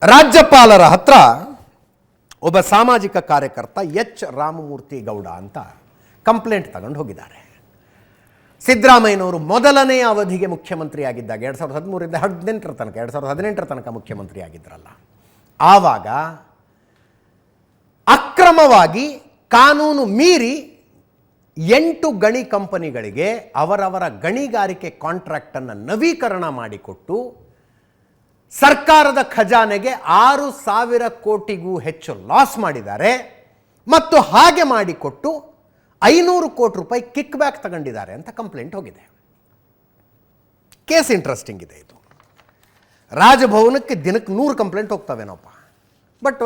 ರಾಜ್ಯಪಾಲರ ಹತ್ರ ಒಬ್ಬ ಸಾಮಾಜಿಕ ಕಾರ್ಯಕರ್ತ ಎಚ್ ರಾಮಮೂರ್ತಿ ಗೌಡ ಅಂತ ಕಂಪ್ಲೇಂಟ್ ತಗೊಂಡು ಹೋಗಿದ್ದಾರೆ. ಸಿದ್ದರಾಮಯ್ಯನವರು ಮೊದಲನೆಯ ಅವಧಿಗೆ ಮುಖ್ಯಮಂತ್ರಿ ಆಗಿದ್ದಾಗ 2013ರಿಂದ 18ರ ತನಕ 2018ರ ತನಕ ಮುಖ್ಯಮಂತ್ರಿ ಆಗಿದ್ರಲ್ಲ, ಆವಾಗ ಅಕ್ರಮವಾಗಿ ಕಾನೂನು ಮೀರಿ 8 ಗಣಿ ಕಂಪನಿಗಳಿಗೆ ಅವರವರ ಗಣಿಗಾರಿಕೆ ಕಾಂಟ್ರಾಕ್ಟನ್ನು ನವೀಕರಣ ಮಾಡಿಕೊಟ್ಟು ಸರ್ಕಾರದ ಖಜಾನೆಗೆ 6,000 ಕೋಟಿಗೂ ಹೆಚ್ಚು ಲಾಸ್ ಮಾಡಿದ್ದಾರೆ ಮತ್ತು ಹಾಗೆ ಮಾಡಿಕೊಟ್ಟು 500 ಕೋಟಿ ರೂಪಾಯಿ ಕಿಕ್ ಬ್ಯಾಕ್ ತಗೊಂಡಿದ್ದಾರೆ ಅಂತ ಕಂಪ್ಲೇಂಟ್ ಹೋಗಿದೆ. ಕೇಸ್ ಇಂಟ್ರೆಸ್ಟಿಂಗ್ ಇದೆ. ಇದು ರಾಜಭವನಕ್ಕೆ ದಿನಕ್ಕೆ 100 ಕಂಪ್ಲೇಂಟ್ ಹೋಗ್ತವೇನೋಪ್ಪ, ಬಟ್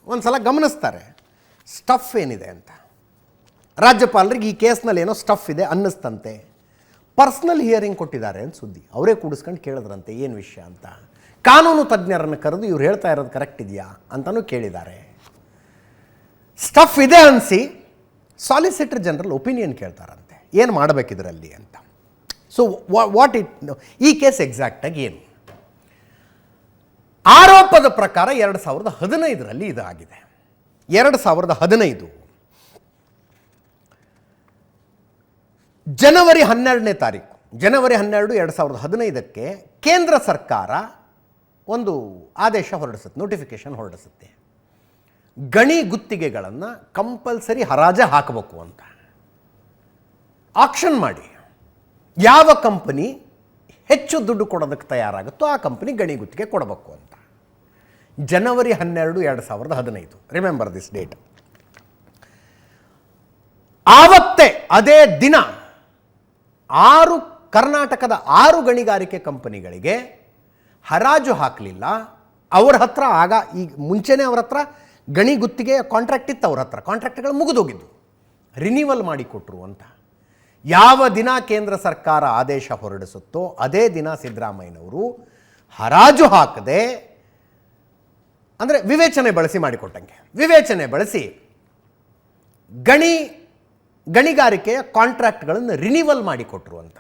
ಒಂದು ಸಲ ಗಮನಿಸ್ತಾರೆ ಸ್ಟಫ್ ಏನಿದೆ ಅಂತ. ರಾಜ್ಯಪಾಲರಿಗೆ ಈ ಕೇಸ್ನಲ್ಲಿ ಏನೋ ಸ್ಟಫ್ ಇದೆ ಅನ್ನಿಸ್ತಂತೆ. ಪರ್ಸ್ನಲ್ ಹಿಯರಿಂಗ್ ಕೊಟ್ಟಿದ್ದಾರೆ ಅಂತ ಸುದ್ದಿ. ಅವರೇ ಕೂಡಿಸ್ಕೊಂಡು ಕೇಳಿದ್ರಂತೆ ಏನು ವಿಷಯ ಅಂತ. ಕಾನೂನು ತಜ್ಞರನ್ನು ಕರೆದು ಇವ್ರು ಹೇಳ್ತಾ ಇರೋದು ಕರೆಕ್ಟ್ ಇದೆಯಾ ಅಂತಲೂ ಕೇಳಿದ್ದಾರೆ. ಸ್ಟಫ್ ಇದೆ ಅನಿಸಿ ಸಾಲಿಸಿಟರ್ ಜನರಲ್ ಒಪಿನಿಯನ್ ಕೇಳ್ತಾರಂತೆ, ಏನು ಮಾಡಬೇಕಿದ್ರಲ್ಲಿ ಅಂತ. ಸೊ ವಾಟ್ ಈ ಕೇಸ್ ಎಕ್ಸಾಕ್ಟಾಗಿ ಏನು? ಆರೋಪದ ಪ್ರಕಾರ 2015ರಲ್ಲಿ ಇದಾಗಿದೆ. 2015 ಜನವರಿ 12ನೇ ತಾರೀಕು, ಜನವರಿ 12, 2015ಕ್ಕೆ ಕೇಂದ್ರ ಸರ್ಕಾರ ಒಂದು ಆದೇಶ ಹೊರಡಿಸುತ್ತೆ, ನೋಟಿಫಿಕೇಶನ್ ಹೊರಡಿಸುತ್ತೆ. ಗಣಿ ಗುತ್ತಿಗೆಗಳನ್ನು ಕಂಪಲ್ಸರಿ ಹರಾಜು ಹಾಕಬೇಕು ಅಂತ. ಆಕ್ಷನ್ ಮಾಡಿ ಯಾವ ಕಂಪನಿ ಹೆಚ್ಚು ದುಡ್ಡು ಕೊಡೋದಕ್ಕೆ ತಯಾರಾಗುತ್ತೋ ಆ ಕಂಪನಿ ಗಣಿ ಗುತ್ತಿಗೆ ಕೊಡಬೇಕು ಅಂತ. ಜನವರಿ 12, 2015, ರಿಮೆಂಬರ್ ದಿಸ್ ಡೇಟ್. ಆವತ್ತೇ ಅದೇ ದಿನ ಕರ್ನಾಟಕದ 6 ಗಣಿಗಾರಿಕೆ ಕಂಪನಿಗಳಿಗೆ ಹರಾಜು ಹಾಕಲಿಲ್ಲ. ಅವ್ರ ಹತ್ರ ಆಗ ಈಗ ಮುಂಚೆನೇ ಅವ್ರ ಹತ್ರ ಗಣಿ ಗುತ್ತಿಗೆ ಕಾಂಟ್ರಾಕ್ಟ್ ಇತ್ತು, ಅವ್ರ ಹತ್ರ ಕಾಂಟ್ರಾಕ್ಟ್ಗಳು ಮುಗಿದೋಗಿದ್ದು, ರಿನ್ಯೂವಲ್ ಮಾಡಿಕೊಟ್ರು ಅಂತ. ಯಾವ ದಿನ ಕೇಂದ್ರ ಸರ್ಕಾರ ಆದೇಶ ಹೊರಡಿಸುತ್ತೋ ಅದೇ ದಿನ ಸಿದ್ದರಾಮಯ್ಯನವರು ಹರಾಜು ಹಾಕದೆ, ಅಂದರೆ ವಿವೇಚನೆ ಬಳಸಿ ಮಾಡಿಕೊಟ್ಟಂಗೆ, ವಿವೇಚನೆ ಬಳಸಿ ಗಣಿಗಾರಿಕೆಯ ಕಾಂಟ್ರಾಕ್ಟ್ಗಳನ್ನು ರಿನ್ಯೂವಲ್ ಮಾಡಿಕೊಟ್ರು ಅಂತ.